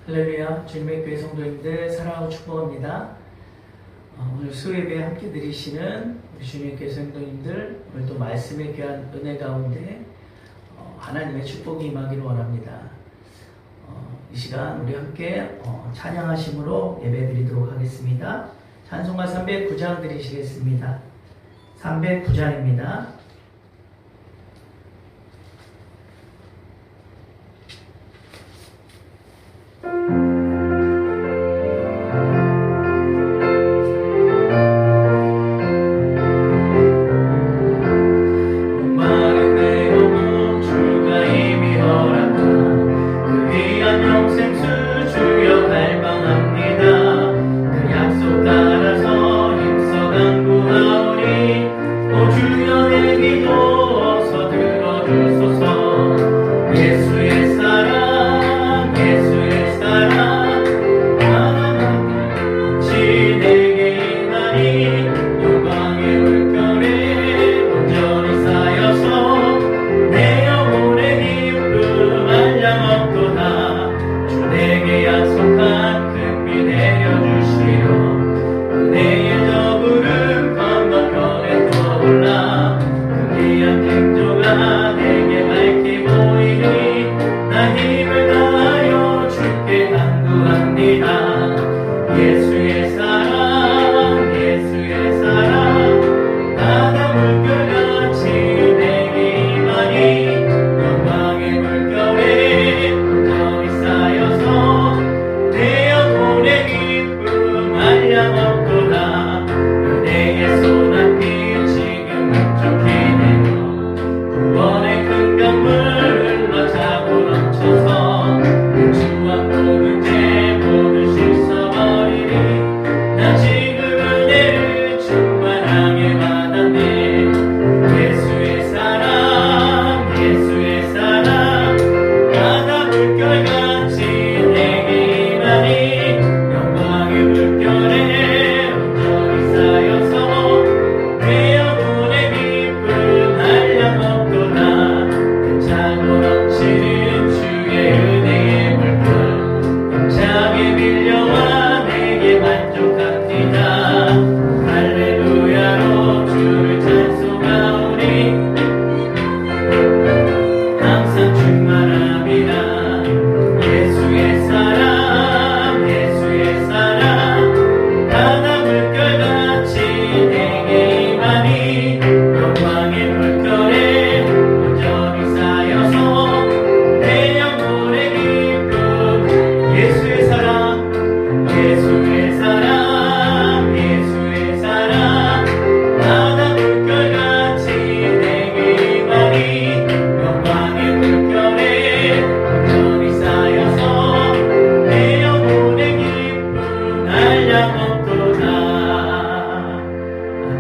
할렐루야, 주님의 교회 성도님들 사랑하고 축복합니다. 오늘 수요예배 함께 드리시는 우리 주님의 교회 성도님들, 오늘 또 말씀의 귀한 은혜 가운데 하나님의 축복이 임하기를 원합니다. 이 시간 우리 함께 찬양하심으로 예배 드리도록 하겠습니다. 찬송가 309장 드리시겠습니다. 309장입니다.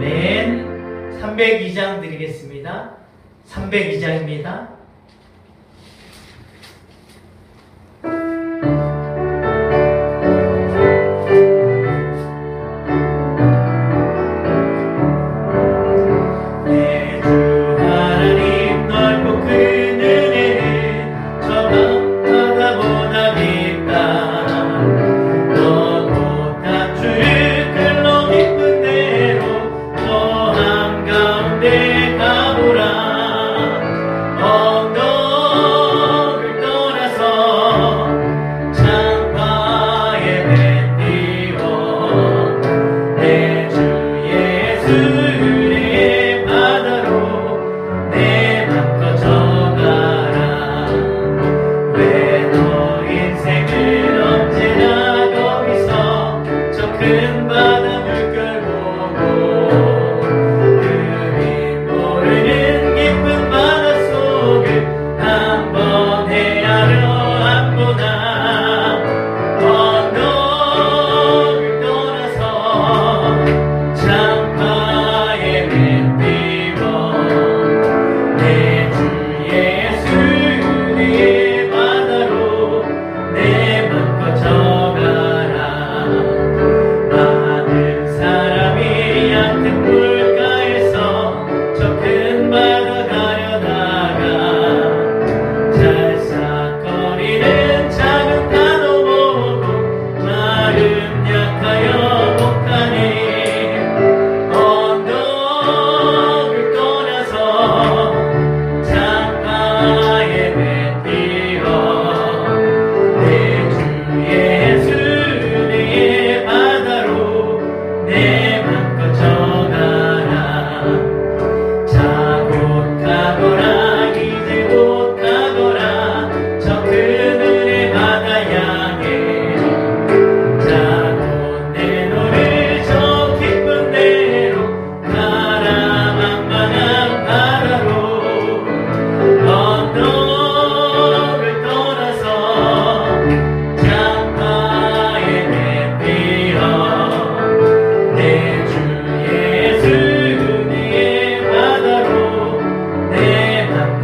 아멘. 302장 드리겠습니다. 302장입니다. 가보라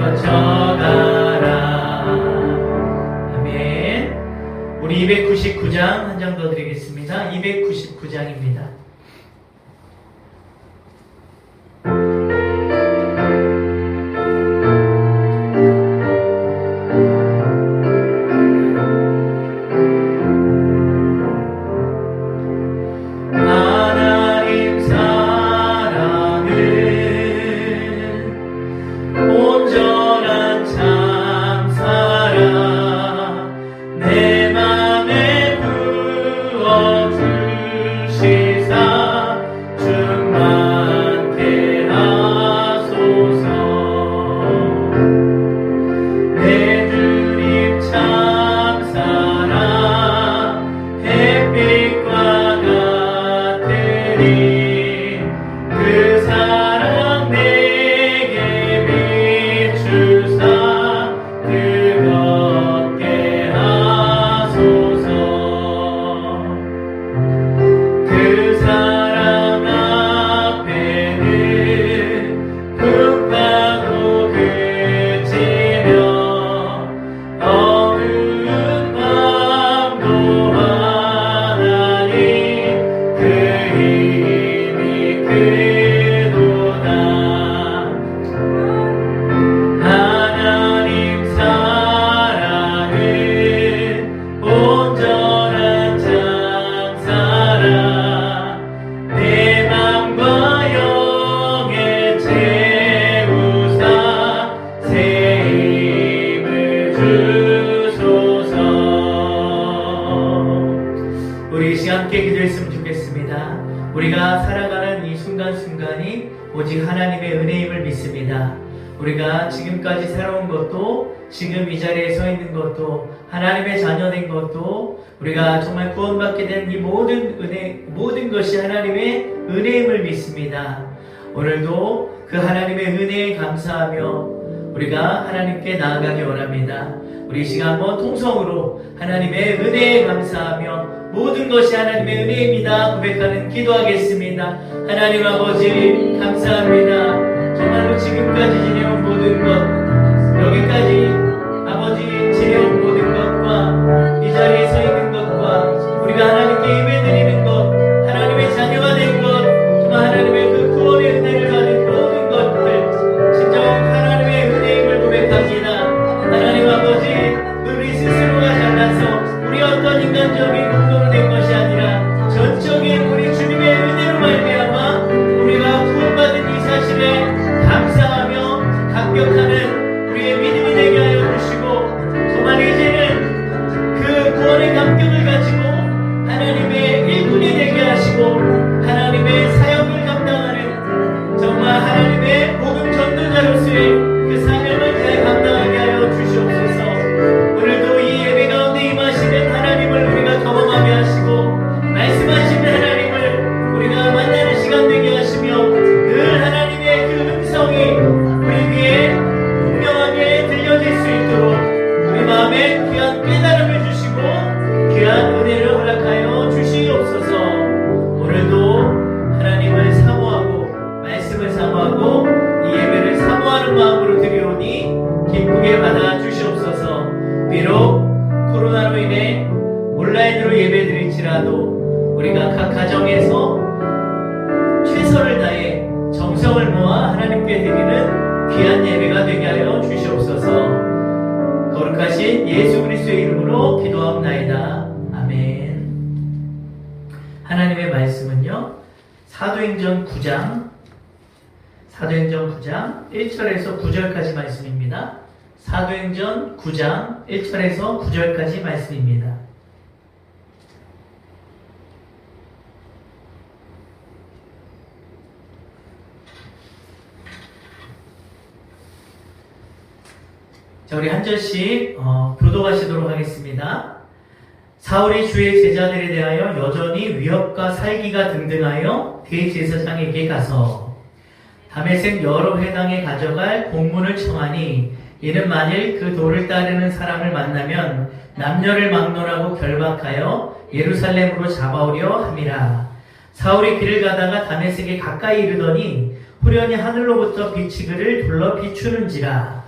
거쳐가라. 아멘. 우리 299장 한 장 더 드리겠습니다. 299장입니다. 우리가 살아가는 이 순간순간이 오직 하나님의 은혜임을 믿습니다. 우리가 지금까지 살아온 것도, 지금 이 자리에 서 있는 것도, 하나님의 자녀된 것도, 우리가 정말 구원받게 된 이 모든 은혜, 모든 것이 하나님의 은혜임을 믿습니다. 오늘도 그 하나님의 은혜에 감사하며 우리가 하나님께 나아가기 원합니다. 우리 시간 한번 통성으로 하나님의 은혜에 감사하며 모든 것이 하나님의 은혜입니다 고백하는 기도하겠습니다. 하나님 아버지 감사합니다. 정말로 지금까지 지내온 모든 것, 여기까지 아버지 지내온 모든 것과 이 자리에 서 있는 것과 우리가 하나님께 예배드리는 것, 하나님의 자녀가 된 것, 정말 하나님의 그 구원의 은혜를 받은 모든 것들 진정 하나님의 은혜임을 고백합니다. 하나님 아버지, 우리 스스로가 잘나서 우리 어떤 인간적인 공로로 된 것이 아니라 전적인 우리 주님의 은혜로 말미암아 우리가 구원받은 이 사실에 감사하며 감격하는 우리의 믿음이 되게 하여 주시고, 정말 이제는 그 구원의 감격을 가지고 하나님의 일꾼이 되게 하시고 하나님의 사역을 감당하는 정말 하나님의 복음 전도자로서의 그 사명을 잘 감당하게 하여 주시옵소서. 오늘도 이 예배 가운데 임하시는 하나님을 우리가 경험하게 하시고 말씀하시는 하나님을 우리가 만나는 시간 되게 하시며 늘 하나님의 그 음성이 우리 귀에 분명하게 들려질 수 있도록 우리 마음에 귀한 깨달음을 주시고 귀한 은혜를 허락하여 주시옵소서. 오늘도 하나님을 사모하고 말씀을 사모하고 이 예배를 사모하는 마음으로 드리오니 기쁘게 받아 주시옵소서. 비록 코로나로 인해 온라인으로 예배 드릴지라도 우리가 각 가정에서 최선을 다해 정성을 모아 하나님께 드리는 귀한 예배가 되게 하여 주시옵소서. 거룩하신 예수 그리스도의 이름으로 기도합나이다. 아멘. 하나님의 말씀은요, 사도행전 9장 1절에서 9절까지 말씀입니다. 사도행전 9장 1절에서 9절까지 말씀입니다. 자, 우리 한 절씩 교독하시도록 하겠습니다. 사울이 주의 제자들에 대하여 여전히 위협과 살기가 등등하여 대제사장에게 가서 다메섹 여러 회당에 가져갈 공문을 청하니, 이는 만일 그 도를 따르는 사람을 만나면 남녀를 막론하고 결박하여 예루살렘으로 잡아오려 함이라. 사울이 길을 가다가 다메섹에 가까이 이르더니 후련히 하늘로부터 빛이 그를 둘러 비추는지라.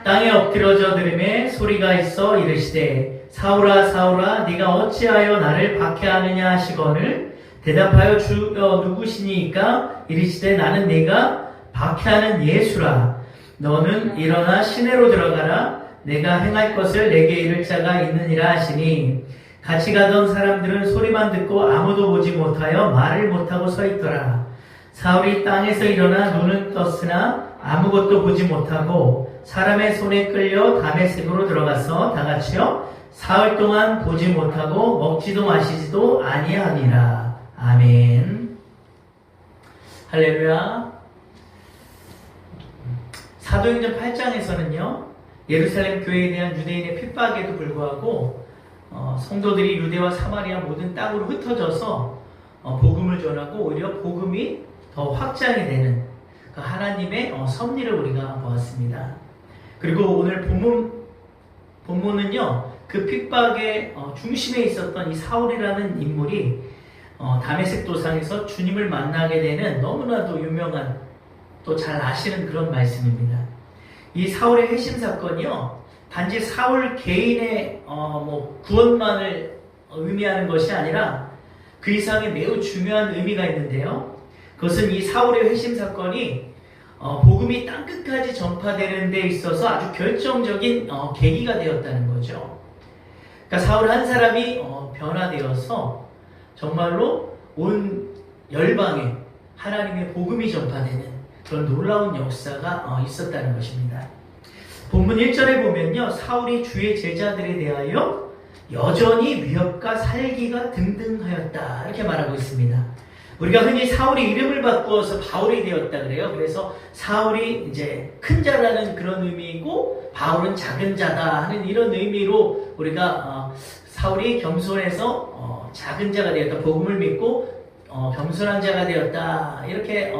땅에 엎드러져 들음에 소리가 있어 이르시되 사울아 사울아 네가 어찌하여 나를 박해하느냐 하시거늘 대답하여 주여 누구시니까 이르시되 나는 네가 박해하는 예수라. 너는 일어나 시내로 들어가라. 내가 행할 것을 내게 이를 자가 있느니라 하시니 같이 가던 사람들은 소리만 듣고 아무도 보지 못하여 말을 못하고 서 있더라. 사울이 땅에서 일어나 눈은 떴으나 아무것도 보지 못하고 사람의 손에 끌려 다메섹으로 들어가서 다같이요 사흘 동안 보지 못하고 먹지도 마시지도 아니하니라. 아멘. 할렐루야. 사도행전 8장에서는요 예루살렘 교회에 대한 유대인의 핍박에도 불구하고 성도들이 유대와 사마리아 모든 땅으로 흩어져서 복음을 전하고 오히려 복음이 더 확장이 되는 그 하나님의 섭리를 우리가 보았습니다. 그리고 오늘 본문은요 그 핍박의 중심에 있었던 이 사울이라는 인물이 다메섹 도상에서 주님을 만나게 되는 너무나도 유명한 또 잘 아시는 그런 말씀입니다. 이 사울의 회심 사건이요 단지 사울 개인의 구원만을 의미하는 것이 아니라 그 이상의 매우 중요한 의미가 있는데요. 그것은 이 사울의 회심 사건이 복음이 땅끝까지 전파되는 데 있어서 아주 결정적인 계기가 되었다는 거죠. 그러니까 사울 한 사람이 변화되어서 정말로 온 열방에 하나님의 복음이 전파되는 그런 놀라운 역사가 있었다는 것입니다. 본문 1절에 보면요. 사울이 주의 제자들에 대하여 여전히 위협과 살기가 등등하였다. 이렇게 말하고 있습니다. 우리가 흔히 사울이 이름을 바꾸어서 바울이 되었다 그래요. 그래서 사울이 이제 큰 자라는 그런 의미이고 바울은 작은 자다 하는 이런 의미로 우리가 사울이 겸손해서 작은 자가 되었다. 복음을 믿고 겸손한 자가 되었다. 이렇게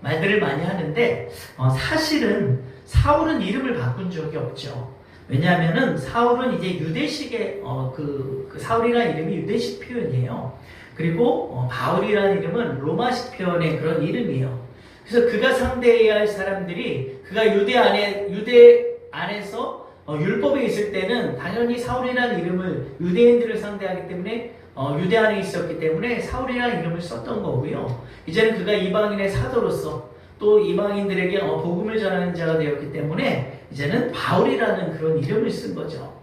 말들을 많이 하는데 사실은 사울은 이름을 바꾼 적이 없죠. 왜냐하면은 사울은 이제 유대식의 그 사울이라는 이름이 유대식 표현이에요. 그리고 바울이라는 이름은 로마식 표현의 그런 이름이에요. 그래서 그가 상대해야 할 사람들이 그가 유대 안에서 율법에 있을 때는 당연히 사울이라는 이름을 유대인들을 상대하기 때문에 유대 안에 있었기 때문에 사울이라는 이름을 썼던 거고요. 이제는 그가 이방인의 사도로서 또 이방인들에게 복음을 전하는 자가 되었기 때문에 이제는 바울이라는 그런 이름을 쓴 거죠.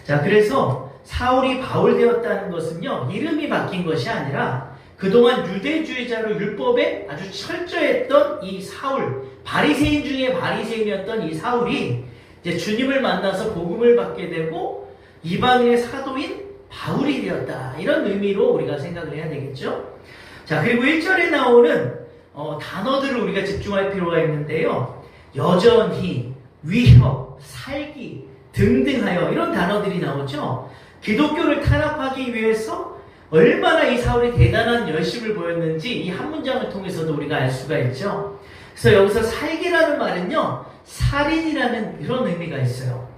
자, 그래서 사울이 바울 되었다는 것은요, 이름이 바뀐 것이 아니라 그동안 유대주의자로 율법에 아주 철저했던 이 사울, 바리새인 중에 바리새인이었던 이 사울이 이제 주님을 만나서 복음을 받게 되고 이방인의 사도인 바울이 되었다. 이런 의미로 우리가 생각을 해야 되겠죠. 자, 그리고 1절에 나오는 단어들을 우리가 집중할 필요가 있는데요. 여전히, 위협, 살기, 등등하여 이런 단어들이 나오죠. 기독교를 탄압하기 위해서 얼마나 이 사울이 대단한 열심을 보였는지 이 한 문장을 통해서도 우리가 알 수가 있죠. 그래서 여기서 살기라는 말은요, 살인이라는 이런 의미가 있어요.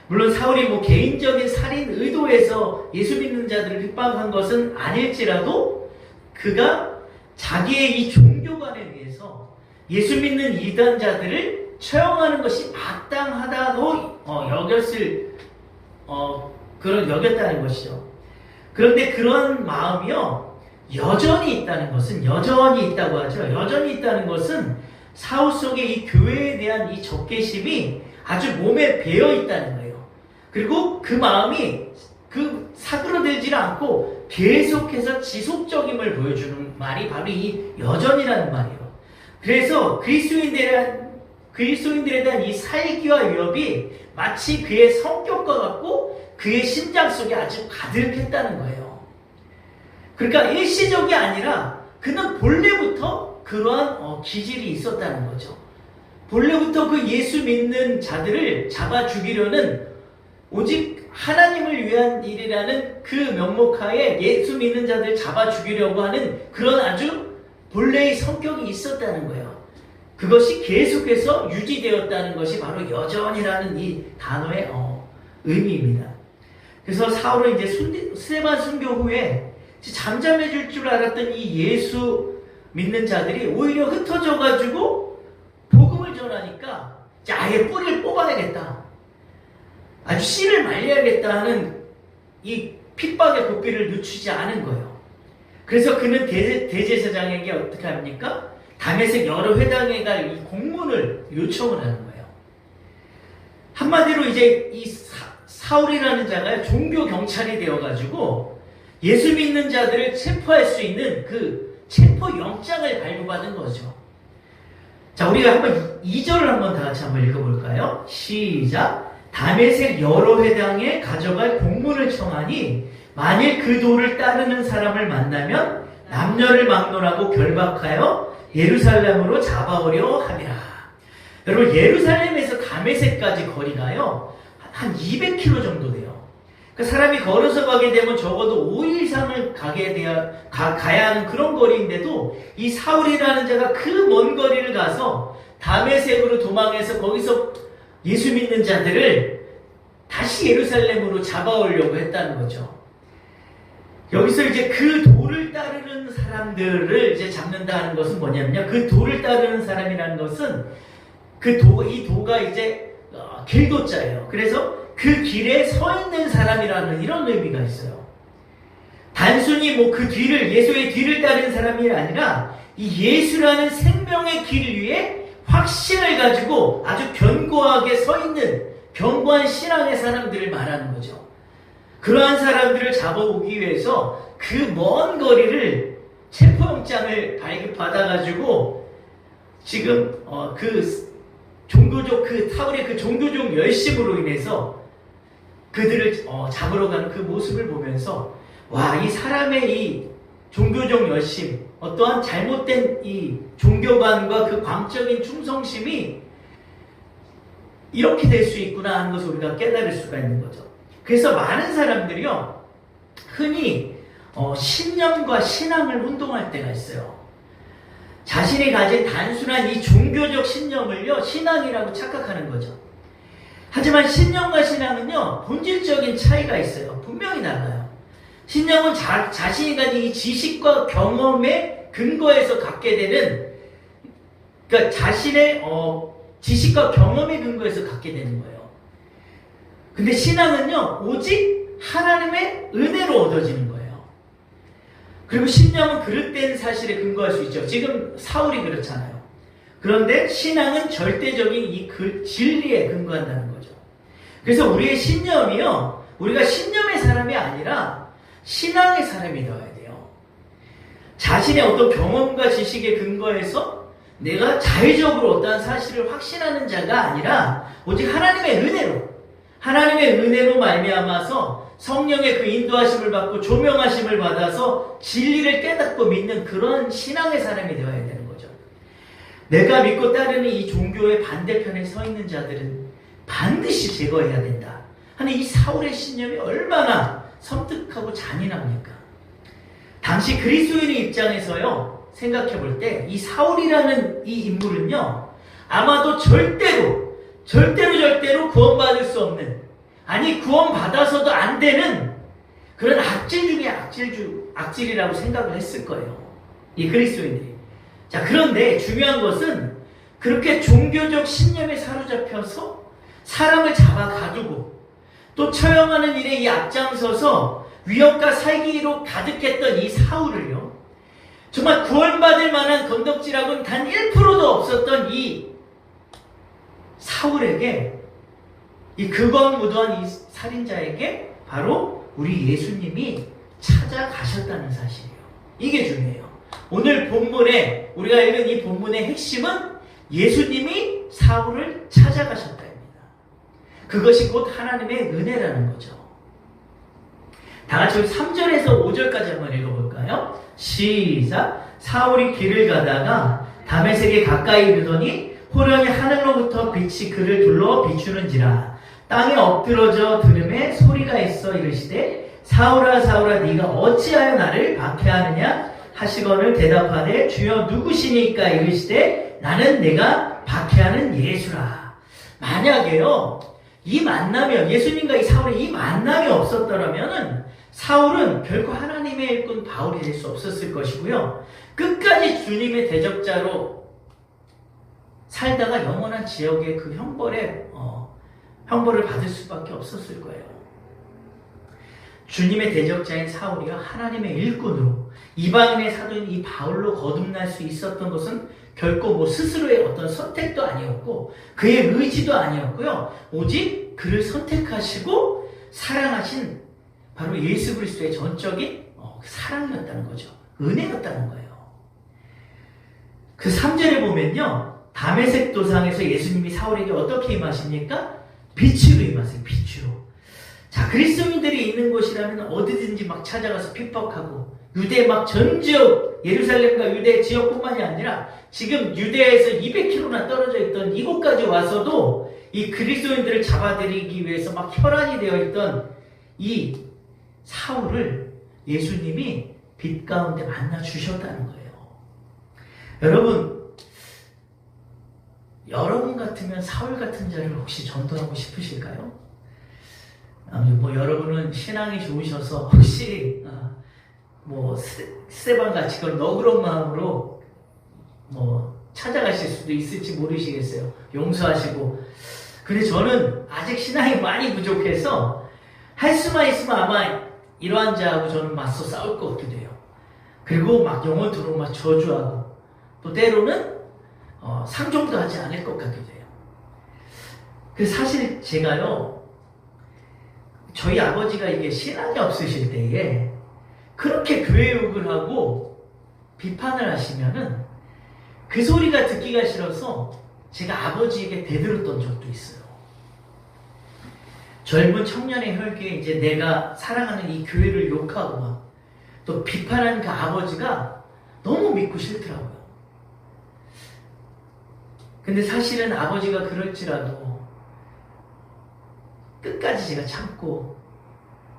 물론 사울이 개인적인 살인 의도에서 예수 믿는 자들을 핍박한 것은 아닐지라도 그가 자기의 이 종교관에 의해서 예수 믿는 이단자들을 처형하는 것이 마땅하다고 여겼다는 것이죠. 그런데 그런 마음이요 여전히 있다는 것은 여전히 있다고 하죠. 여전히 있다는 것은 사울 속의 이 교회에 대한 이 적개심이 아주 몸에 배어 있다는 거예요. 그리고 그 마음이 사그러들지 않고 계속해서 지속적임을 보여주는 말이 바로 이 여전이라는 말이에요. 그래서 그리스도인들에 대한 이 살기와 위협이 마치 그의 성격과 같고 그의 심장 속에 아주 가득했다는 거예요. 그러니까 일시적이 아니라 그는 본래부터 그러한 기질이 있었다는 거죠. 본래부터 그 예수 믿는 자들을 잡아 죽이려는 오직 하나님을 위한 일이라는 그 명목하에 예수 믿는 자들을 잡아 죽이려고 하는 그런 아주 본래의 성격이 있었다는 거예요. 그것이 계속해서 유지되었다는 것이 바로 여전이라는 이 단어의 의미입니다. 그래서 사울은 이제 스데반 순교 후에 잠잠해질 줄 알았던 이 예수 믿는 자들이 오히려 흩어져가지고 복음을 전하니까 아예 뿌리를 뽑아야겠다. 아주 씨를 말려야겠다 하는 이 핍박의 고삐를 늦추지 않은 거예요. 그래서 그는 대제사장에게 어떻게 합니까? 다메섹 여러 회당에 갈 이 공문을 요청을 하는 거예요. 한마디로 이제 이 사울이라는 자가 종교 경찰이 되어가지고 예수 믿는 자들을 체포할 수 있는 그 체포 영장을 발부받은 거죠. 자, 우리가 한번 2절을 한번 다 같이 한번 읽어볼까요? 시작. 다메섹 여러 회당에 가져갈 공문을 청하니 만일 그 도를 따르는 사람을 만나면 남녀를 막론하고 결박하여 예루살렘으로 잡아오려 함이라. 여러분, 예루살렘에서 다메섹까지 거리가요 한 200km 정도 돼요. 그러니까 사람이 걸어서 가게 되면 적어도 5일 이상을 가야 하는 그런 거리인데도 이 사울이라는 자가 그 먼 거리를 가서 다메섹으로 도망해서 거기서 예수 믿는 자들을 다시 예루살렘으로 잡아오려고 했다는 거죠. 여기서 이제 그 도를 따르는 사람들을 이제 잡는다는 것은 뭐냐면요. 그 도를 따르는 사람이라는 것은 이 도가 이제 길도자예요. 그래서 그 길에 서 있는 사람이라는 이런 의미가 있어요. 단순히 뭐 그 뒤를, 예수의 뒤를 따르는 사람이 아니라 이 예수라는 생명의 길 위에 확신을 가지고 아주 견고하게 서 있는 견고한 신앙의 사람들을 말하는 거죠. 그러한 사람들을 잡아오기 위해서 그 먼 거리를 체포영장을 발급받아가지고 지금 그 종교적 사울의 그 종교적 열심으로 인해서 그들을 잡으러 가는 그 모습을 보면서 와, 이 사람의 이 종교적 열심, 어떠한 잘못된 이 종교관과 그 광적인 충성심이 이렇게 될 수 있구나 하는 것을 우리가 깨달을 수가 있는 거죠. 그래서 많은 사람들이요, 흔히 신념과 신앙을 혼동할 때가 있어요. 자신이 가진 단순한 이 종교적 신념을요, 신앙이라고 착각하는 거죠. 하지만 신념과 신앙은요, 본질적인 차이가 있어요. 분명히 달라요. 신념은 자신이 가진 이 지식과 경험의 근거에서 갖게 되는, 그러니까 자신의 지식과 경험의 근거에서 갖게 되는 거예요. 근데 신앙은요, 오직 하나님의 은혜로 얻어지는 거예요. 그리고 신념은 그릇된 사실에 근거할 수 있죠. 지금 사울이 그렇잖아요. 그런데 신앙은 절대적인 이 진리에 근거한다는 거죠. 그래서 우리의 신념이요, 우리가 신념의 사람이 아니라 신앙의 사람이 되어야 돼요. 자신의 어떤 경험과 지식에 근거해서 내가 자의적으로 어떠한 사실을 확신하는 자가 아니라 오직 하나님의 은혜로 말미암아서 성령의 그 인도하심을 받고 조명하심을 받아서 진리를 깨닫고 믿는 그런 신앙의 사람이 되어야 되는 거죠. 내가 믿고 따르는 이 종교의 반대편에 서 있는 자들은 반드시 제거해야 된다 하는 이 사울의 신념이 얼마나 섬뜩하고 잔인합니까? 당시 그리스도인의 입장에서요, 생각해 볼 때 이 사울이라는 이 인물은요, 아마도 절대로 구원받을 수 없는, 아니 구원받아서도 안 되는 그런 악질 중에 악질이라고 생각을 했을 거예요, 이 그리스도인들이. 자, 그런데 중요한 것은 그렇게 종교적 신념에 사로잡혀서 사람을 잡아 가두고 또 처형하는 일에 이 앞장서서 위협과 살기로 가득했던 이 사울을요, 정말 구원받을 만한 건덕지라고는 단 1%도 없었던 이 사울에게, 이 극악무도한 이 살인자에게 바로 우리 예수님이 찾아가셨다는 사실이에요. 이게 중요해요. 오늘 본문에, 우리가 읽은 이 본문의 핵심은 예수님이 사울을 찾아가셨다입니다. 그것이 곧 하나님의 은혜라는 거죠. 다 같이 우리 3절에서 5절까지 한번 읽어볼까요? 시작. 사울이 길을 가다가 다메섹에 가까이 이르더니 호련히 하늘로부터 빛이 그를 둘러 비추는지라. 땅에 엎드러져 들음에 소리가 있어 이르시되 사울아 사울아 네가 어찌하여 나를 박해하느냐 하시거늘 대답하되 주여 누구시니까 이르시되 나는 내가 박해하는 예수라. 만약에요, 이 만남이, 예수님과 이 사울의 이 만남이 없었더라면은 사울은 결코 하나님의 일꾼 바울이 될 수 없었을 것이고요, 끝까지 주님의 대적자로 살다가 영원한 지옥의 그 형벌을 받을 수밖에 없었을 거예요. 주님의 대적자인 사울이요 하나님의 일꾼으로 이방인의 사도인 이 바울로 거듭날 수 있었던 것은 결코 뭐 스스로의 어떤 선택도 아니었고 그의 의지도 아니었고요. 오직 그를 선택하시고 사랑하신 바로 예수 그리스도의 전적인 사랑이었다는 거죠. 은혜였다는 거예요. 그 3절에 보면요. 다메섹 도상에서 예수님이 사울에게 어떻게 임하십니까? 빛으로 임하세요. 빛으로. 자, 그리스도인들이 있는 곳이라면 어디든지 막 찾아가서 핍박하고 유대 막 전 지역 예루살렘과 유대 지역뿐만이 아니라 지금 유대에서 200km나 떨어져 있던 이곳까지 와서도 이 그리스도인들을 잡아들이기 위해서 막 혈안이 되어 있던 이 사울을 예수님이 빛 가운데 만나 주셨다는 거예요. 여러분 같으면 사울 같은 자를 혹시 전도하고 싶으실까요? 뭐 여러분은 신앙이 좋으셔서 혹시 뭐 스테반 같이 그런 너그러운 마음으로 뭐 찾아가실 수도 있을지 모르시겠어요. 용서하시고. 근데 저는 아직 신앙이 많이 부족해서 할 수만 있으면 아마 이러한 자하고 저는 맞서 싸울 것 같기도 해요. 그리고 막 영혼토록 막 저주하고 또 때로는 상종도 하지 않을 것 같기도 해요. 그래서 사실 제가요, 저희 아버지가 이게 신앙이 없으실 때에 그렇게 교회 욕을 하고 비판을 하시면은 그 소리가 듣기가 싫어서 제가 아버지에게 대들었던 적도 있어요. 젊은 청년의 혈기에 이제 내가 사랑하는 이 교회를 욕하고 막 또 비판하는 그 아버지가 너무 믿고 싫더라고요. 근데 사실은 아버지가 그럴지라도 끝까지 제가 참고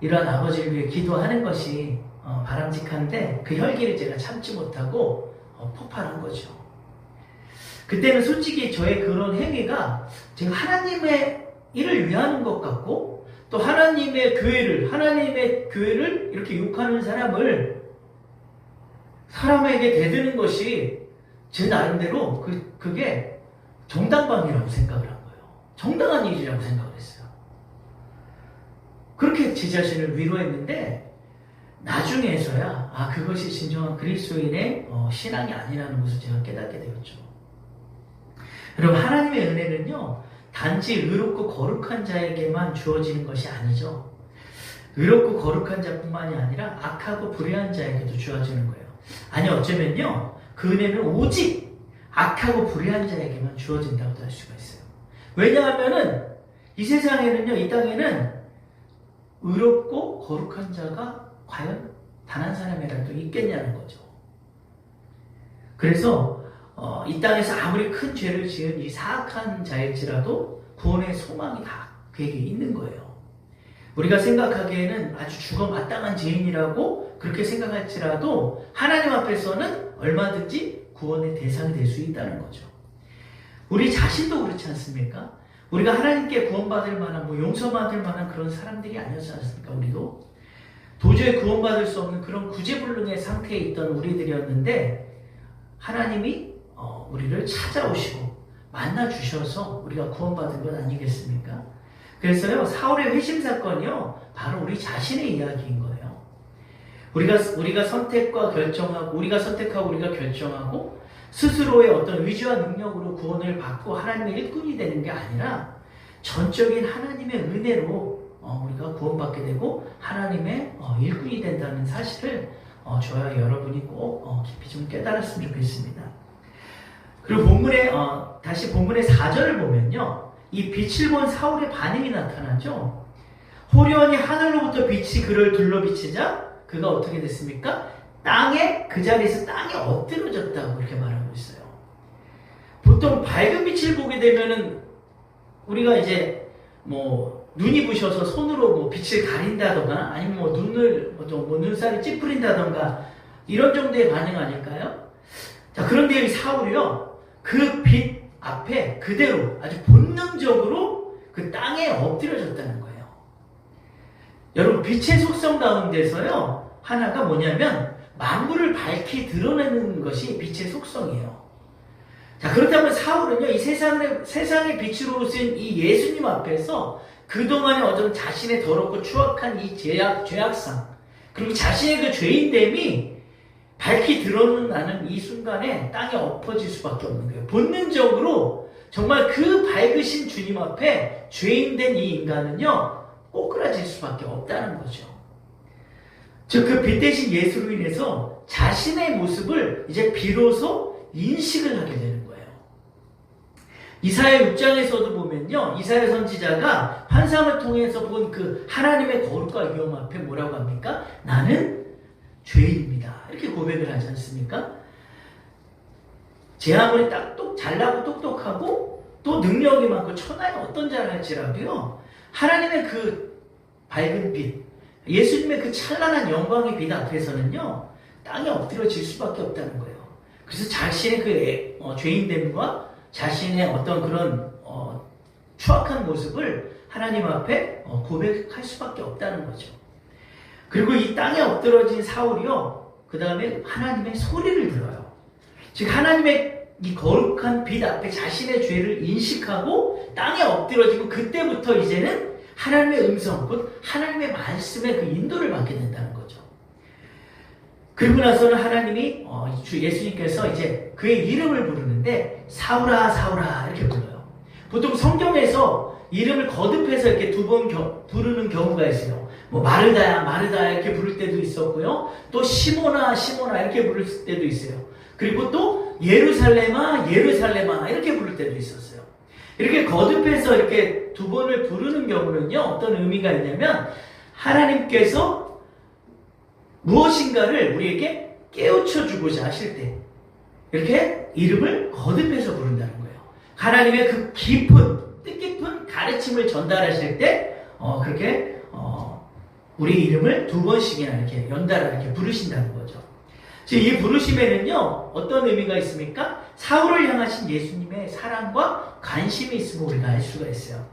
이러한 아버지를 위해 기도하는 것이 바람직한데 그 혈기를 제가 참지 못하고 폭발한 거죠. 그때는 솔직히 저의 그런 행위가 제가 하나님의 일을 위하는 것 같고 또 하나님의 교회를 이렇게 욕하는 사람에게 대드는 것이 제 나름대로 그게 정당방위라고 생각을 한 거예요. 정당한 일이라고 생각을 했어요. 그렇게 제 자신을 위로했는데 나중에서야 그것이 진정한 그리스도인의 신앙이 아니라는 것을 제가 깨닫게 되었죠. 여러분, 하나님의 은혜는요 단지 의롭고 거룩한 자에게만 주어지는 것이 아니죠. 의롭고 거룩한 자뿐만이 아니라 악하고 불의한 자에게도 주어지는 거예요. 아니 어쩌면요 그 은혜는 오직 악하고 불의한 자에게만 주어진다고도 할 수가 있어요. 왜냐하면은 이 세상에는요, 이 땅에는 의롭고 거룩한 자가 과연 단 한 사람이라도 있겠냐는 거죠. 그래서 이 땅에서 아무리 큰 죄를 지은 이 사악한 자일지라도 구원의 소망이 다 그에게 있는 거예요. 우리가 생각하기에는 아주 죽어마땅한 죄인이라고 그렇게 생각할지라도 하나님 앞에서는 얼마든지 구원의 대상이 될 수 있다는 거죠. 우리 자신도 그렇지 않습니까? 우리가 하나님께 구원받을 만한 용서받을 만한 그런 사람들이 아니었지 않습니까? 우리도 도저히 구원받을 수 없는 그런 구제불능의 상태에 있던 우리들이었는데 하나님이 우리를 찾아오시고 만나주셔서 우리가 구원받은 것 아니겠습니까? 그래서요, 사울의 회심 사건이요, 바로 우리 자신의 이야기인 거예요. 우리가 선택과 결정하고, 우리가 결정하고, 스스로의 어떤 의지와 능력으로 구원을 받고 하나님의 일꾼이 되는 게 아니라 전적인 하나님의 은혜로 우리가 구원받게 되고 하나님의 일꾼이 된다는 사실을 저와 여러분이 꼭 깊이 좀 깨달았으면 좋겠습니다. 그리고 다시 본문의 4절을 보면요, 이 빛을 본 사울의 반응이 나타나죠. 호련히 하늘로부터 빛이 그를 둘러 비치자 그가 어떻게 됐습니까? 그 자리에서 땅에 엎드러졌다고 이렇게 말하고 있어요. 보통 밝은 빛을 보게 되면은 우리가 이제 눈이 부셔서 손으로 빛을 가린다던가 아니면 눈살이 찌푸린다던가 이런 정도의 반응 아닐까요? 자, 그런데 이 사울이요, 그 빛 앞에 그대로 아주 본능적으로 그 땅에 엎드려졌다는 거예요. 여러분, 빛의 속성 가운데서요, 하나가 뭐냐면 만물을 밝히 드러내는 것이 빛의 속성이에요. 자, 그렇다면 사울은요, 이 세상의 빛으로 오신 이 예수님 앞에서 그동안에 어떤 자신의 더럽고 추악한 이 죄악상, 그리고 자신의 그 죄인됨이 밝히 드러나는 이 순간에 땅에 엎어질 수밖에 없는 거예요. 본능적으로 정말 그 밝으신 주님 앞에 죄인된 이 인간은요, 꼬꾸라질 수밖에 없다는 거죠. 즉, 그 빛 대신 예수로 인해서 자신의 모습을 이제 비로소 인식을 하게 되는 거예요. 이사야 6장에서도 보면요, 이사야 선지자가 환상을 통해서 본 그 하나님의 거룩과 위엄 앞에 뭐라고 합니까? 나는 죄인입니다. 이렇게 고백을 하지 않습니까? 제 아무리 잘나고 똑똑하고 또 능력이 많고 천하에 어떤 자를 할지라도요, 하나님의 그 밝은 빛, 예수님의 그 찬란한 영광의 빛 앞에서는요, 땅에 엎드려질 수밖에 없다는 거예요. 그래서 자신의 그 죄인됨과 자신의 어떤 그런 추악한 모습을 하나님 앞에 고백할 수밖에 없다는 거죠. 그리고 이 땅에 엎드러진 사울이요, 그 다음에 하나님의 소리를 들어요. 즉 하나님의 이 거룩한 빛 앞에 자신의 죄를 인식하고 땅에 엎드러지고, 그때부터 이제는 하나님의 음성, 곧 하나님의 말씀의 그 인도를 받게 된다는 거죠. 그리고 나서는 하나님이 주 예수님께서 이제 그의 이름을 부르는데 사울아 사울아 이렇게 불러요. 보통 성경에서 이름을 거듭해서 이렇게 두 번 부르는 경우가 있어요. 뭐 마르다야 마르다야 이렇게 부를 때도 있었고요. 또 시모나 시모나 이렇게 부를 때도 있어요. 그리고 또 예루살렘아 예루살렘아 이렇게 부를 때도 있었어요. 이렇게 거듭해서 이렇게 두 번을 부르는 경우는요, 어떤 의미가 있냐면 하나님께서 무엇인가를 우리에게 깨우쳐 주고자 하실 때 이렇게 이름을 거듭해서 부른다는 거예요. 하나님의 그 뜻깊은 가르침을 전달하실 때 그렇게 우리 이름을 두 번씩이나 이렇게 연달아 이렇게 부르신다는 거죠. 즉 이 부르심에는요, 어떤 의미가 있습니까? 사울을 향하신 예수님의 사랑과 관심이 있음을 우리가 알 수가 있어요.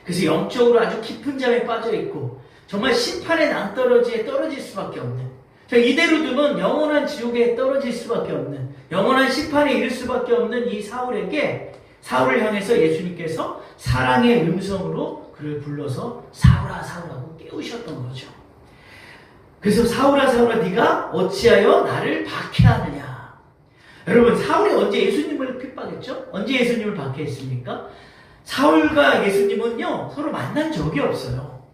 그래서 영적으로 아주 깊은 잠에 빠져 있고 정말 심판의 낭떠러지에 떨어질 수밖에 없는, 이대로 두면 영원한 지옥에 떨어질 수밖에 없는, 영원한 심판에 이를 수밖에 없는 이 사울을 향해서 예수님께서 사랑의 음성으로 그를 불러서 사울아 사울하고 깨우셨던 거죠. 그래서 사울아 사울아 네가 어찌하여 나를 박해하느냐. 여러분, 사울이 언제 예수님을 핍박했죠? 언제 예수님을 박해했습니까? 사울과 예수님은요 서로 만난 적이 없어요.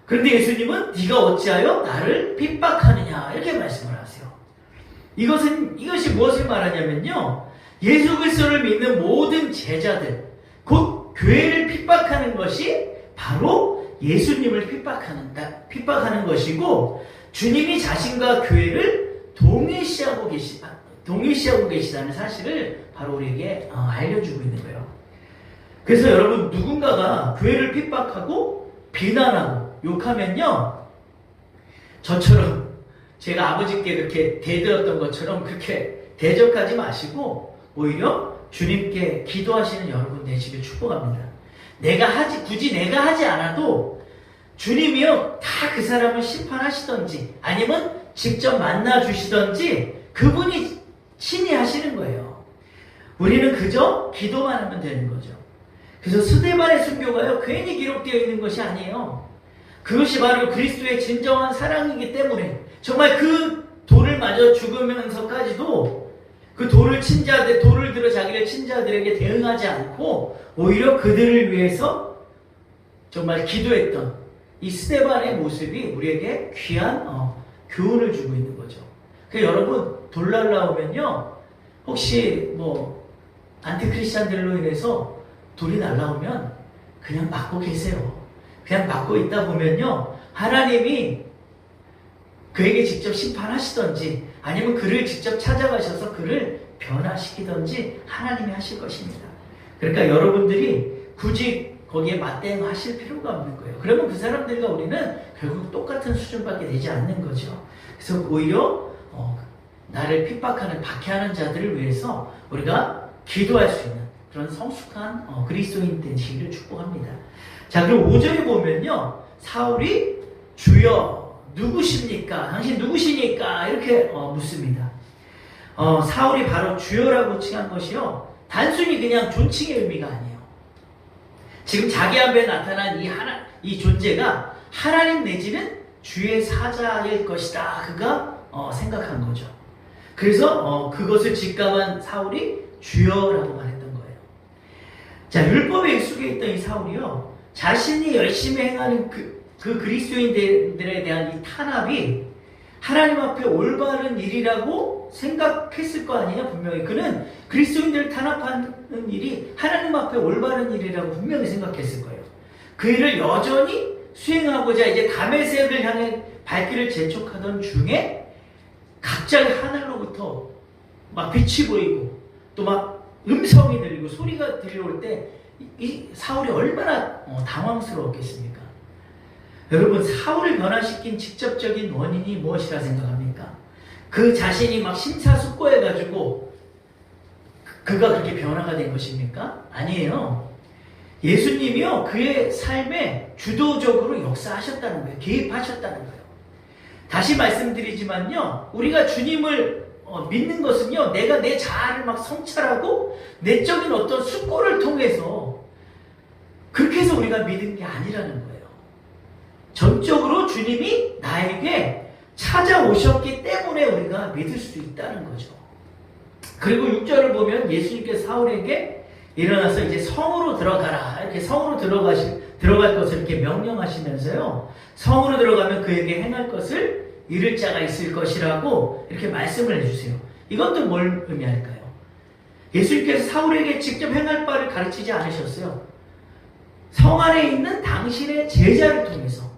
그런데 예수님은 네가 어찌하여 나를 핍박하느냐 이렇게 말씀을 하세요. 이것이 무엇을 말하냐면요, 예수 그리스도를 믿는 모든 제자들, 곧 교회를 핍박하는 것이 바로 예수님을 핍박하는 것이고, 주님이 자신과 교회를 동일시하고 계시다는 사실을 바로 우리에게 알려주고 있는 거예요. 그래서 여러분, 누군가가 교회를 핍박하고 비난하고 욕하면요, 저처럼 제가 아버지께 그렇게 대들었던 것처럼 그렇게 대적하지 마시고 오히려 주님께 기도하시는 여러분 되시길 축복합니다. 굳이 내가 하지 않아도 주님이요 다 그 사람을 심판하시던지 아니면 직접 만나 주시던지 그분이 친히 하시는 거예요. 우리는 그저 기도만 하면 되는 거죠. 그래서 스데반의 순교가요 괜히 기록되어 있는 것이 아니에요. 그것이 바로 그리스도의 진정한 사랑이기 때문에 정말 그 돌을 맞아 죽으면서까지도 그 돌을 들어 자기를 친 자들에게 대응하지 않고 오히려 그들을 위해서 정말 기도했던 이 스데반의 모습이 우리에게 귀한 교훈을 주고 있는 거죠. 그래서 여러분, 돌 날라오면요, 혹시 안티크리스찬들로 인해서 돌이 날라오면 그냥 맞고 계세요. 그냥 맞고 있다 보면요, 하나님이 그에게 직접 심판하시던지 아니면 그를 직접 찾아가셔서 그를 변화시키던지 하나님이 하실 것입니다. 그러니까 여러분들이 굳이 거기에 맞대응하실 필요가 없는 거예요. 그러면 그 사람들과 우리는 결국 똑같은 수준밖에 되지 않는 거죠. 그래서 오히려 나를 핍박하는, 박해하는 자들을 위해서 우리가 기도할 수 있는 그런 성숙한 그리스도인 되시기를 축복합니다. 자, 그럼 5절에 보면요, 사울이 주여 누구십니까? 당신 누구시니까? 이렇게 묻습니다. 사울이 바로 주여라고 칭한 것이요. 단순히 그냥 존칭의 의미가 아니에요. 지금 자기 앞에 나타난 이 존재가 하나님 내지는 주의 사자일 것이다. 그가 생각한 거죠. 그래서 그것을 직감한 사울이 주여라고 말했던 거예요. 자, 율법에 익숙해 있던 이 사울이요. 자신이 열심히 행하는 그 그리스도인들에 대한 이 탄압이 하나님 앞에 올바른 일이라고 생각했을 거 아니에요. 분명히 그는 그리스도인들을 탄압하는 일이 하나님 앞에 올바른 일이라고 분명히 생각했을 거예요. 그 일을 여전히 수행하고자 이제 다메섹을 향해 발길을 재촉하던 중에 갑자기 하늘로부터 막 빛이 보이고 또 막 음성이 들리고 소리가 들려올 때 이 사울이 얼마나 당황스러웠겠습니까? 여러분, 사울을 변화시킨 직접적인 원인이 무엇이라 생각합니까? 그 자신이 막 심사숙고해가지고 그가 그렇게 변화가 된 것입니까? 아니에요. 예수님이요, 그의 삶에 주도적으로 역사하셨다는 거예요. 개입하셨다는 거예요. 다시 말씀드리지만요, 우리가 주님을 믿는 것은요, 내가 내 자아를 막 성찰하고 내적인 어떤 숙고를 통해서 그렇게 해서 우리가 믿은 게 아니라는 거예요. 전적으로 주님이 나에게 찾아오셨기 때문에 우리가 믿을 수 있다는 거죠. 그리고 6절을 보면 예수님께서 사울에게 일어나서 이제 성으로 들어가라. 이렇게 성으로 들어갈 것을 이렇게 명령하시면서요. 성으로 들어가면 그에게 행할 것을 이룰 자가 있을 것이라고 이렇게 말씀을 해주세요. 이것도 뭘 의미할까요? 예수님께서 사울에게 직접 행할 바를 가르치지 않으셨어요. 성 안에 있는 당신의 제자를 통해서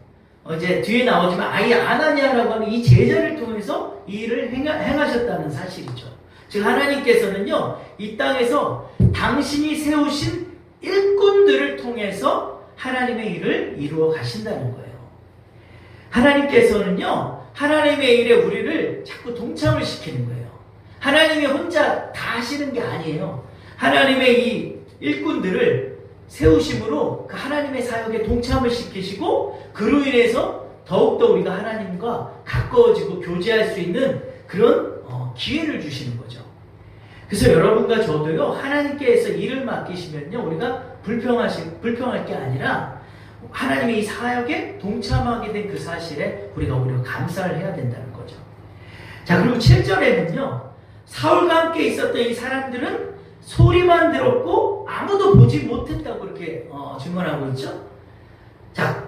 이제 뒤에 나오지만 아이 아나니아라고 하는 이 제자를 통해서 이 일을 행하셨다는 사실이죠. 즉 하나님께서는요, 이 땅에서 당신이 세우신 일꾼들을 통해서 하나님의 일을 이루어 가신다는 거예요. 하나님께서는요, 하나님의 일에 우리를 자꾸 동참을 시키는 거예요. 하나님이 혼자 다 하시는 게 아니에요. 하나님의 이 일꾼들을 세우심으로 그 하나님의 사역에 동참을 시키시고 그로 인해서 더욱더 우리가 하나님과 가까워지고 교제할 수 있는 그런 기회를 주시는 거죠. 그래서 여러분과 저도요, 하나님께서 일을 맡기시면요, 우리가 불평할 게 아니라 하나님의 이 사역에 동참하게 된 그 사실에 우리가 오히려 감사를 해야 된다는 거죠. 자, 그리고 7절에는요, 사울과 함께 있었던 이 사람들은 소리만 들었고 아무도 보지 못했다고 이렇게 증언하고 있죠. 자,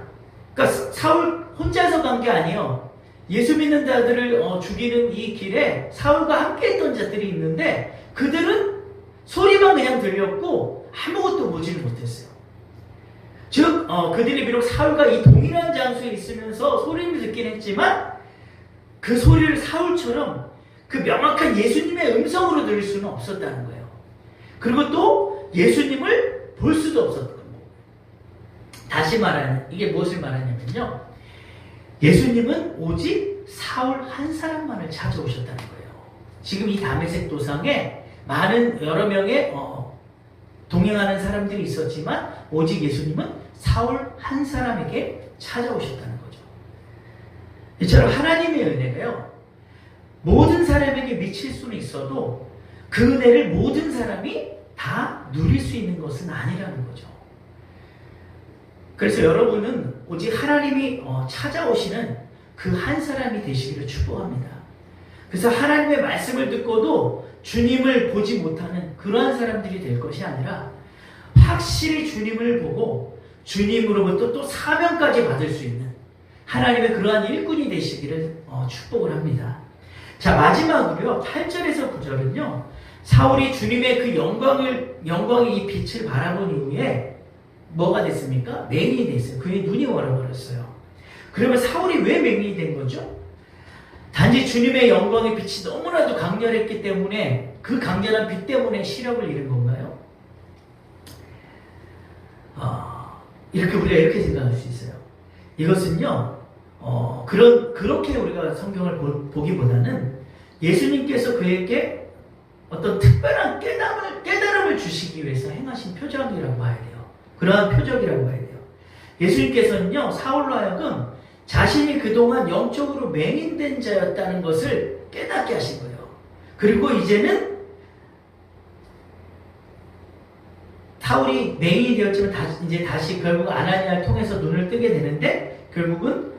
그러니까 사울 혼자서 간 게 아니에요. 예수 믿는 자들을 죽이는 이 길에 사울과 함께 했던 자들이 있는데 그들은 소리만 그냥 들렸고 아무것도 보지를 못했어요. 즉 그들이 비록 사울과 이 동일한 장소에 있으면서 소리를 듣긴 했지만 그 소리를 사울처럼 그 명확한 예수님의 음성으로 들을 수는 없었다는 거예요. 그리고 또 예수님을 볼 수도 없었던 거예요. 다시 말하면 이게 무엇을 말하냐면요, 예수님은 오직 사울 한 사람만을 찾아오셨다는 거예요. 지금 이 다메섹 도상에 많은 여러 명의 동행하는 사람들이 있었지만 오직 예수님은 사울 한 사람에게 찾아오셨다는 거죠. 이처럼 하나님의 은혜가요, 모든 사람에게 미칠 수는 있어도 그 은혜를 모든 사람이 다 누릴 수 있는 것은 아니라는 거죠. 그래서 여러분은 오직 하나님이 찾아오시는 그 한 사람이 되시기를 축복합니다. 그래서 하나님의 말씀을 듣고도 주님을 보지 못하는 그러한 사람들이 될 것이 아니라 확실히 주님을 보고 주님으로부터 또 사명까지 받을 수 있는 하나님의 그러한 일꾼이 되시기를 축복을 합니다. 자, 마지막으로요, 8절에서 9절은요, 사울이 주님의 그 영광의 이 빛을 바라본 이후에 뭐가 됐습니까? 맹인이 됐어요. 그의 눈이 얼어버렸어요. 그러면 사울이 왜 맹인이 된 거죠? 단지 주님의 영광의 빛이 너무나도 강렬했기 때문에 그 강렬한 빛 때문에 시력을 잃은 건가요? 이렇게 우리가 이렇게 생각할 수 있어요. 이것은요, 그렇게 우리가 성경을 보기보다는 예수님께서 그에게 어떤 특별한 깨달음을 주시기 위해서 행하신 표적이라고 봐야 돼요. 그러한 표적이라고 봐야 돼요. 예수님께서는요, 사울로 하여금 자신이 그동안 영적으로 맹인된 자였다는 것을 깨닫게 하신 거예요. 그리고 이제는 사울이 맹인이 되었지만 다시 결국 아나니아를 통해서 눈을 뜨게 되는데, 결국은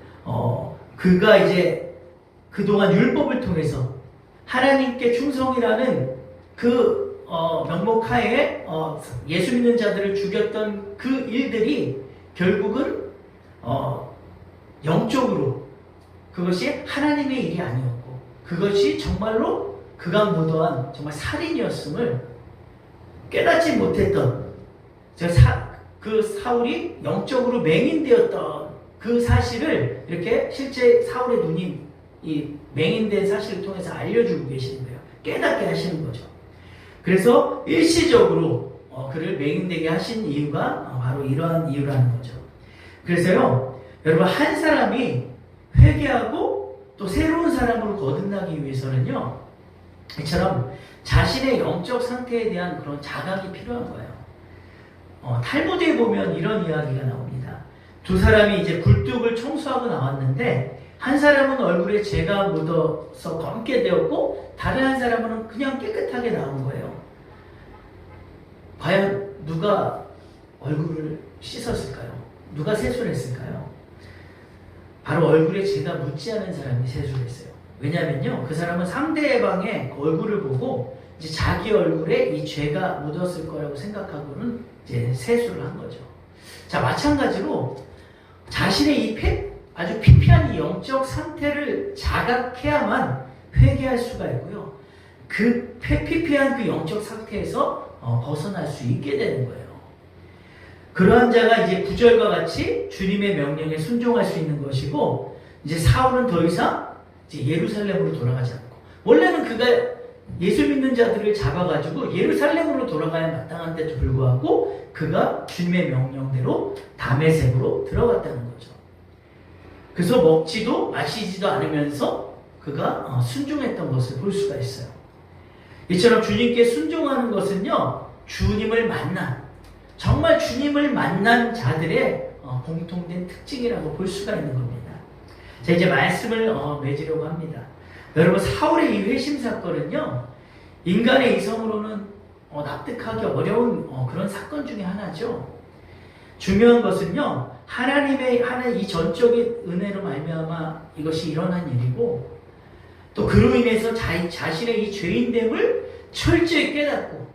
그가 이제 그동안 율법을 통해서 하나님께 충성이라는 그 명목하에 예수 믿는 자들을 죽였던 그 일들이 결국은 영적으로 그것이 하나님의 일이 아니었고, 그것이 정말로 그가 무도한 정말 살인이었음을 깨닫지 못했던 그 사울이 영적으로 맹인되었던 그 사실을 이렇게 실제 사울의 눈이 이 맹인된 사실을 통해서 알려주고 계시는 거예요. 깨닫게 하시는 거죠. 그래서 일시적으로 그를 맹인되게 하신 이유가 바로 이러한 이유라는 거죠. 그래서요, 여러분, 한 사람이 회개하고 또 새로운 사람으로 거듭나기 위해서는요, 이처럼 자신의 영적 상태에 대한 그런 자각이 필요한 거예요. 탈무드에 보면 이런 이야기가 나옵니다. 두 사람이 이제 굴뚝을 청소하고 나왔는데, 한 사람은 얼굴에 재가 묻어서 검게 되었고, 다른 한 사람은 그냥 깨끗하게 나온 거예요. 과연 누가 얼굴을 씻었을까요? 누가 세수를 했을까요? 바로 얼굴에 재가 묻지 않은 사람이 세수를 했어요. 왜냐면요, 그 사람은 상대방의 얼굴을 보고 이제 자기 얼굴에 이 죄가 묻었을 거라고 생각하고는 이제 세수를 한 거죠. 자, 마찬가지로 자신의 이 아주 피폐한 이 영적 상태를 자각해야만 회개할 수가 있고요. 그 피폐한 그 영적 상태에서 벗어날 수 있게 되는 거예요. 그러한 자가 이제 9절과 같이 주님의 명령에 순종할 수 있는 것이고, 이제 사울은 더 이상 이제 예루살렘으로 돌아가지 않고, 원래는 그가 예수 믿는 자들을 잡아가지고 예루살렘으로 돌아가야 마땅한데도 불구하고 그가 주님의 명령대로 다메섹으로 들어갔다는 거죠. 그래서 먹지도 마시지도 않으면서 그가 순종했던 것을 볼 수가 있어요. 이처럼 주님께 순종하는 것은요, 주님을 만난, 정말 주님을 만난 자들의 공통된 특징이라고 볼 수가 있는 겁니다. 자, 이제 말씀을 맺으려고 합니다. 여러분, 사울의 이 회심 사건은요, 인간의 이성으로는 납득하기 어려운 그런 사건 중에 하나죠. 중요한 것은요, 하나님의 이 전적인 은혜로 말미암아 이것이 일어난 일이고, 또 그로 인해서 자신의 이 죄인됨을 철저히 깨닫고,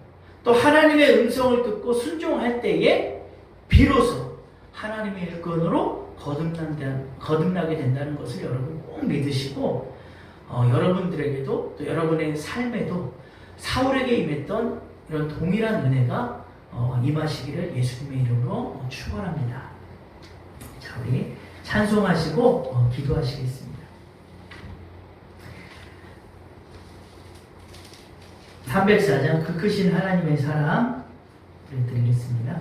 또 하나님의 음성을 듣고 순종할 때에 비로소 하나님의 일꾼으로 거듭나게 된다는 것을 여러분 꼭 믿으시고, 여러분들에게도 또 여러분의 삶에도 사울에게 임했던 이런 동일한 은혜가 임하시기를 예수님의 이름으로 축원합니다. 자, 우리 찬송하시고 기도하시겠습니다. 304장 그 크신 하나님의 사랑을 드리겠습니다.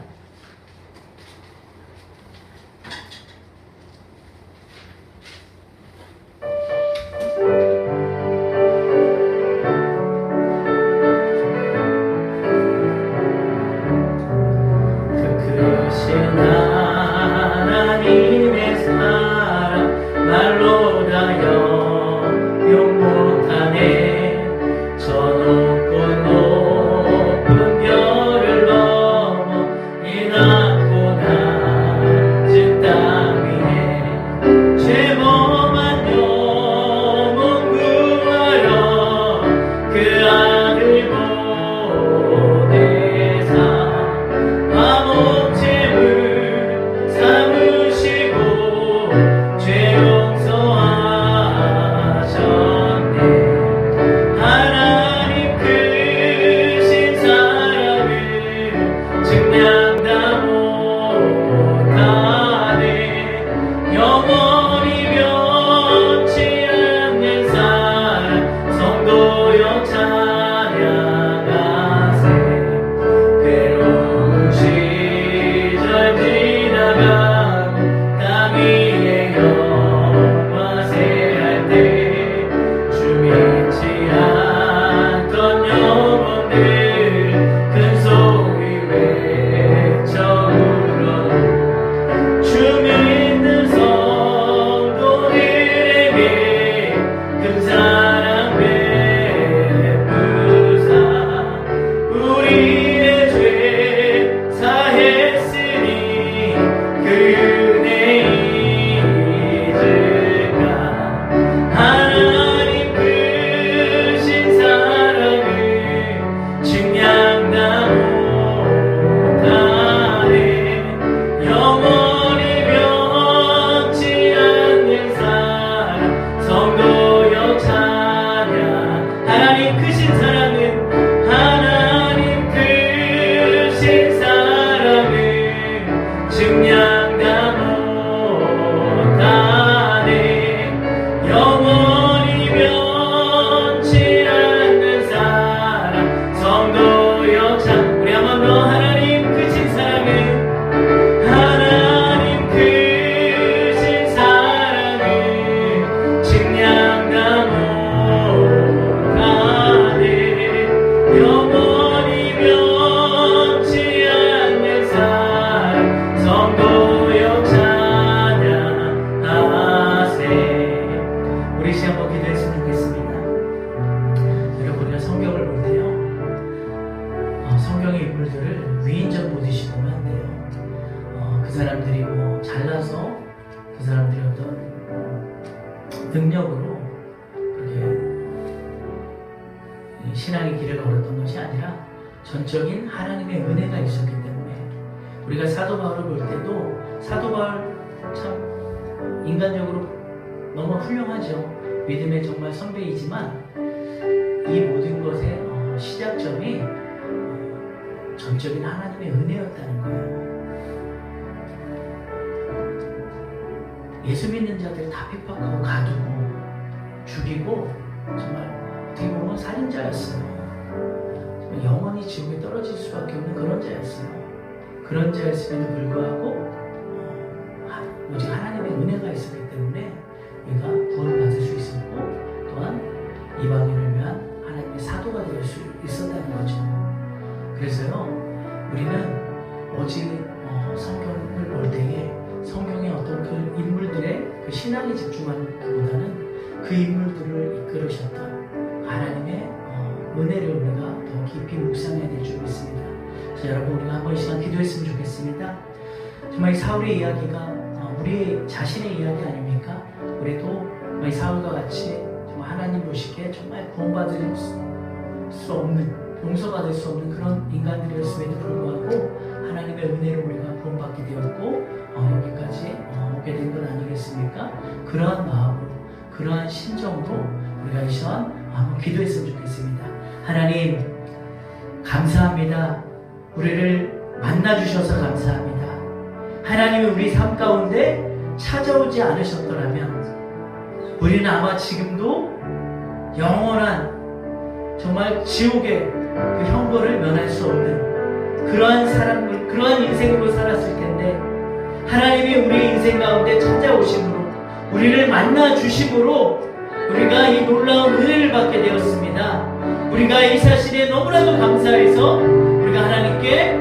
능력으로 그렇게 신앙의 길을 걸었던 것이 아니라 전적인 하나님의 은혜가 있었기 때문에 우리가 사도 바울을 볼 때도 사도 바울 참 인간적으로 너무 훌륭하죠. 믿음의 정말 선배이지만 이 모든 것의 시작점이 전적인 하나님의 은혜였다는 거예요. 예수 믿는 자들 다 핍박하고 가두고 죽이고 정말 어떻게 보면 살인자였어요. 정말 영원히 지옥에 떨어질 수밖에 없는 그런 자였어요. 그런 자였음에도 불구하고 오직 하나님의 은혜가 있었기 때문에 우리가 구원받을 수 있었고 또한 이방인을 위한 하나님의 사도가 될 수 있었다는 거죠. 그래서요 우리는 오직 성경을 볼 때에 성경의 어떤 그 인물들의 그 신앙에 집중하는 것보다는 그 인물들을 이끌으셨던 하나님의 은혜를 우리가 더 깊이 묵상해야 될 줄 믿습니다. 그래서 여러분 우리가 한번 이 시간 기도했으면 좋겠습니다. 정말 이 사울의 이야기가 우리 자신의 이야기 아닙니까? 우리도 이 사울과 같이 정말 하나님 보시기에 정말 구원받을 수 없는, 용서받을 수 없는 그런 인간들이었음에도 불구하고 하나님의 은혜로 우리가 구원받게 되었고 여기까지 오게 된 건 아니겠습니까? 그러한 마음으로, 그러한 심정으로 우리가 이 시간 한번 기도했으면 좋겠습니다. 하나님 감사합니다. 우리를 만나주셔서 감사합니다. 하나님이 우리 삶 가운데 찾아오지 않으셨더라면 우리는 아마 지금도 영원한 정말 지옥의 그 형벌을 면할 수 없는 그러한 사람들, 그러한 인생으로 살았을 텐데 하나님이 우리 인생 가운데 찾아오심으로 우리를 만나 주심으로 우리가 이 놀라운 은혜를 받게 되었습니다. 우리가 이 사실에 너무나도 감사해서 우리가 하나님께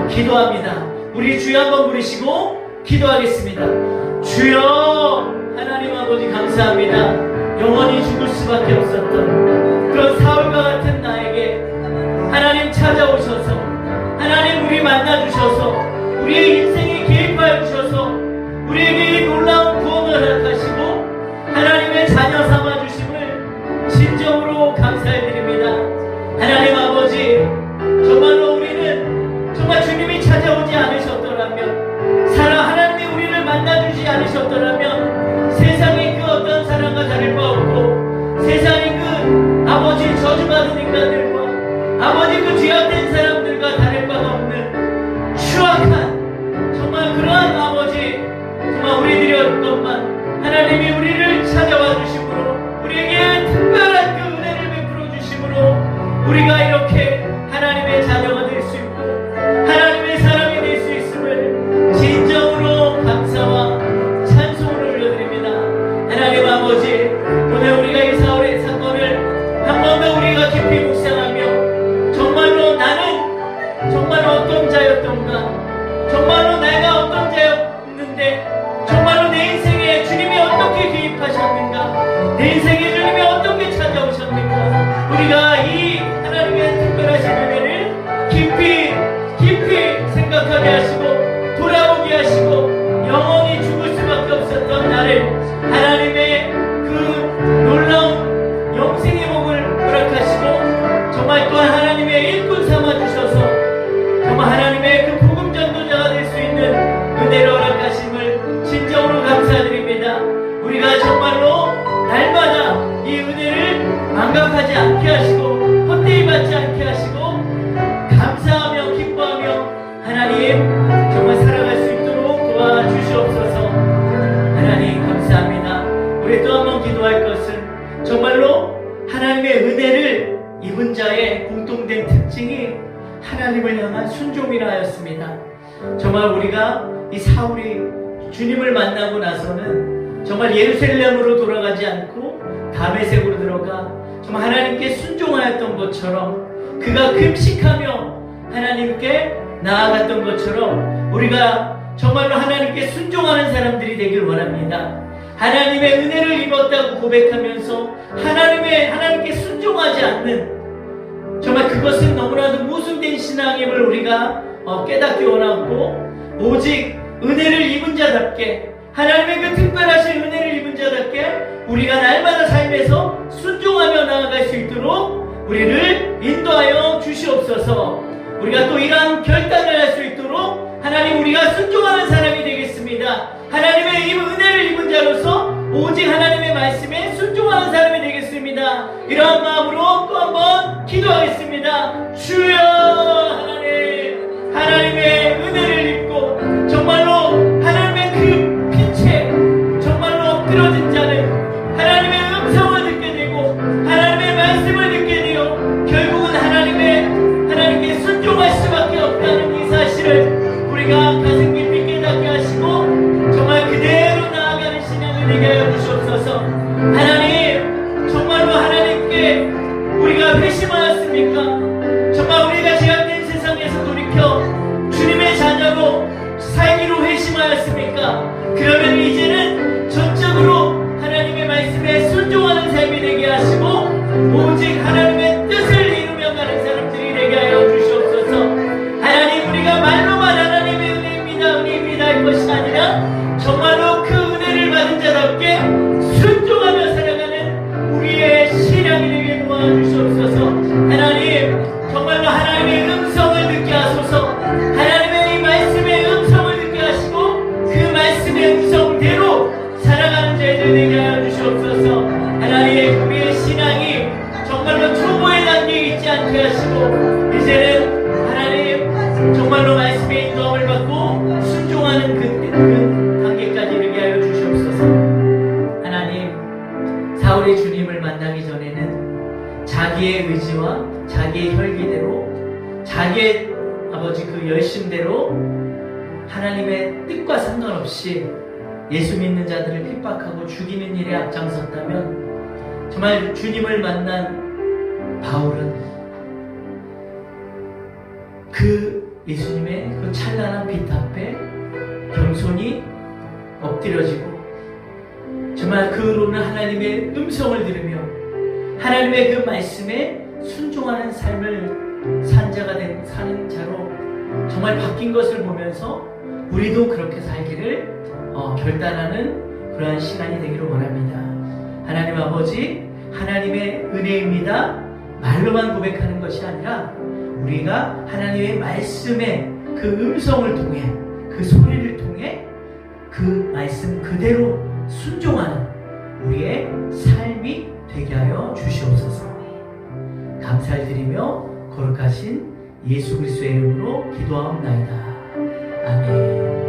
기도합니다. 우리 주여 한번 부르시고 기도하겠습니다. 주여 하나님 아버지 감사합니다. 영원히 죽을 수밖에 없었던 그런 사울과 같은 나에게 하나님 찾아오셔서 하나님 우리 만나주셔서 우리의 인생에 개입하여 주셔서 우리에게 이 놀라운 구원을 허락하시고 하나님의 자녀 삼아주심을 진정으로 감사해드립니다. 하나님 아버지 정말로 우리는 정말 주님이 찾아오지 않으셨더라면 하나님이 우리를 만나주지 않으셨더라면 세상의 그 어떤 사람과 다를 바 없고 세상의 그 아버지 저주받은 인간들과 아버지 그 죄악된 사람들과 다를 바가 없는 추악한 정말 그러한 아버지 정말 우리들이었건만 하나님이 우리를 찾아와 주심으로 우리에게 특별한 그 은혜를 베풀어 주심으로 우리가 이렇게 하나님의 자녀가 될 수 있고 하나님의 사람이 될 수 있음을 진정으로 감사와 찬송을 올려드립니다. 하나님 아버지 오늘 우리가 이 사울의 사건을 한 번 더 우리가 깊이 묵상하며 정말로 나는 정말 어떤 자였던가 정말로 내가 어떤 자였는데 정말로 내 인생에 주님이 어떻게 개입하셨는가 내 인생에 주님이 어떻게 찾아오셨는가 우리가 이 하나님의 특별하신 은혜를 깊이 생각하게 하시고 돌아오게 하시고 하심을 진정으로 감사드립니다. 우리가 정말로 날마다 이 은혜를 망각하지 않게 하시고 헛되이 받지 않게 하시고 감사하며 기뻐하며 하나님 정말 살아갈 수 있도록 도와주시옵소서. 하나님 감사합니다. 우리 또 한 번 기도할 것은 정말로 하나님의 은혜를 입은 자의 공통된 특징이 하나님을 향한 순종이라 하였습니다. 정말 우리가 이 사울이 주님을 만나고 나서는 정말 예루살렘으로 돌아가지 않고 다메섹으로 들어가 정말 하나님께 순종하였던 것처럼 그가 금식하며 하나님께 나아갔던 것처럼 우리가 정말로 하나님께 순종하는 사람들이 되길 원합니다. 하나님의 은혜를 입었다고 고백하면서 하나님께 순종하지 않는 정말 그것은 너무나도 모순된 신앙임을 우리가 깨닫기 원하고 오직 은혜를 입은 자답게 하나님의 그 특별하신 은혜를 입은 자답게 우리가 날마다 삶에서 순종하며 나아갈 수 있도록 우리를 인도하여 주시옵소서. 우리가 또 이러한 결단을 할 수 있도록 하나님 우리가 순종하는 사람이 되겠습니다. 하나님의 이 은혜를 입은 자로서 오직 하나님의 말씀에 순종하는 사람이 되겠습니다. 이러한 마음으로 또 한번 기도하겠습니다. 주여 하나님의 은혜를 입고 정말로 하나님의 그 빛에 정말로 엎드러진 자는 하나님의 음성을 듣게 되고 하나님의 말씀을 듣게 되어 결국은 하나님께 순종할 수밖에 없다는 이 사실을 우리가 가슴 깊이 깨닫게 하시고 정말 그대로 나아가는 신앙을 되게 하여 주시옵소서. 하나님 정말로 하나님께 우리가 회심하였습니까? 정말 우리가 제약된 세상에서 돌이켜 주님의 자녀로 살기로 회심하였습니까? 그러면 이제는 전적으로 하나님의 말씀에 순종하는 삶이 되게 하시고 오직 하나님의 뜻을 이루며 가는 사람들이 되게 하여 주시옵소서. 하나님 우리가 말로만 하나님의 은혜입니다 할 것이 아니라 정말로 그 은혜를 받은 자답게 순종하며 살아가는 우리의 신앙이 되게 도와주시옵소서. 하나님 정말로 하나님의 음성을 듣게 하소서. 하나님의 이 말씀의 음성을 듣게 하시고 그 말씀의 음성대로 살아가는 자들 되게 하여 주시옵소서. 하나님 우리의 신앙이 정말로 초보의 단계에 있지 않게 하시고 이제는 하나님 정말로 말씀의 인도함을 받고 순종하는 그 단계까지 이르게 하여 주시옵소서. 하나님 사울이 주님을 만나기 전에는 자기의 의지와 자기의 혈기대로 자기의 아버지 그 열심대로 하나님의 뜻과 상관없이 예수 믿는 자들을 핍박하고 죽이는 일에 앞장섰다면 정말 주님을 만난 바울은 그 예수님의 그 찬란한 빛 앞에 겸손히 엎드려지고 정말 그 후로는 하나님의 음성을 들으며 하나님의 그 말씀에 순종하는 삶을 사는 자로 정말 바뀐 것을 보면서 우리도 그렇게 살기를 결단하는 그러한 시간이 되기를 원합니다. 하나님 아버지 하나님의 은혜입니다 말로만 고백하는 것이 아니라 우리가 하나님의 말씀의 그 음성을 통해 그 소리를 통해 그 말씀 그대로 순종하는 우리의 삶이 되게 하여 주시옵소서. 감사를 드리며 거룩하신 예수 그리스도의 이름으로 기도하옵나이다. 아멘.